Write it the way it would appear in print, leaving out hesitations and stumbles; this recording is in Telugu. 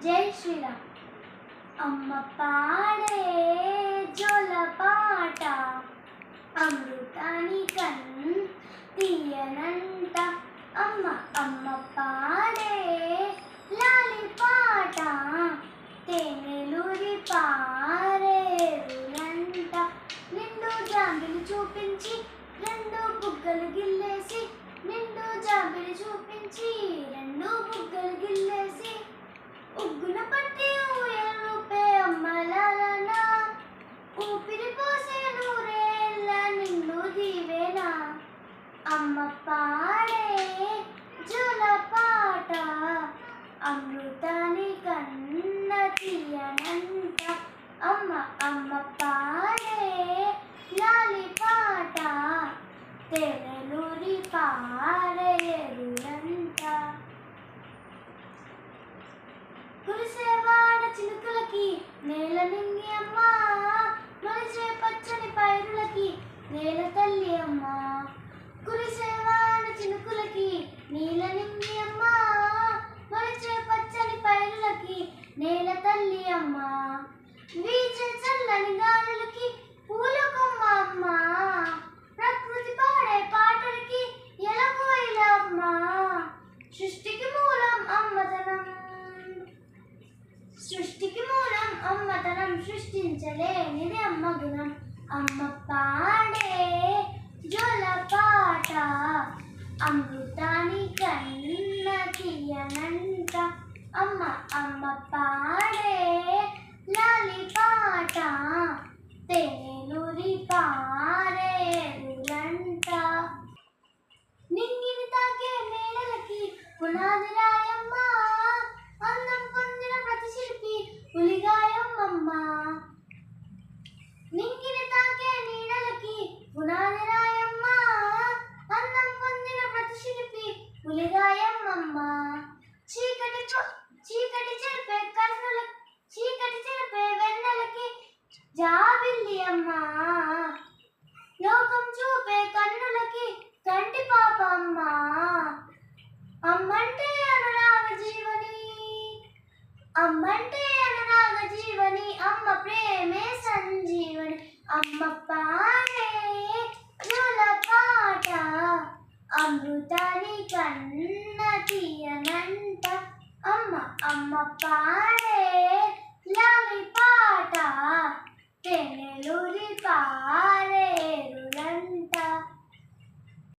జై శ్రీరామ్. అమ్మ పాడే జోల పాట అమృతాని తీయనంట. అమ్మ అమ్మ పాడే లాలి పాట తేనెలూరి పారేరులంట. నిండు జాబిలి చూపించి రెండు బుగ్గలు గిల్లేసి, నిండు జాబిలి చూపించి రెండు బుగ్గలు గిల్లేసి, ఉగ్గున పట్టి ఊయలుపే అమ్మలాలన ఊపిరి పోసే నూరేళ్ళ నిన్ను దీవేనా. అమ్మ పాడే జోల పాట అమృతాని కన్న తీయనంట. అమ్మ అమ్మ పాడే లాలి పాట తేనెలూరి పారేరులంట. కురిసేవాడ చిలుకలకి నేల నింగి అమ్మ, మొలిచే పచ్చని పైరులకి నేల తల్లి అమ్మ. కురిసేవాడ చిలుకలకి నేల నింగి అమ్మ, మొలిచే పచ్చని పైరులకి నేల తల్లి అమ్మ. వీచే చల్లని గాలులకి పూల కొమ్మ అమ్మ, ప్రకృతి పాడే పాటలకి ఎలగోయిల అమ్మ. సృష్టికి మూలం అమ్మతనం, సృష్టికి మూలం అమ్మతనం, సృష్టించలేనిది అమ్మ గుణం. అమ్మ పాడే జోల పాట అమృతాని కన్న తీయనంట. అమ్మ అమ్మ పాడే లాలి పాట తేనెలూరి పారేరులంట. నింగిని తాకే మేడలకి పునాది రాయమ్మ, అందం పొందిన ప్రతి శిల్పి పులిగాయమ్మమ్మ. నింగిని తాకే నీడలకి పునాది రాయమ్మ, అందం పొందిన ప్రతి శిల్పి పులిగాయమ్మమ్మ. చీకటి చెరిపే కన్నుల, చీకటి చెరిపే వెన్నెలకి జాబిల్లి అమ్మ. లోకం చూపే కన్నులకి కంటి పాప అమ్మ. అమ్మంటే అనురాగ జీవని, అమ్మంటే అనురాగ జీవని, అమ్మ ప్రేమే సంజీవని. అమ్మ పాడే జోల పాట అమృతాని కన్న తీయనంట. అమ్మ అమ్మ పాడే లాలి పాట తేనెలూరి పారేరులంట.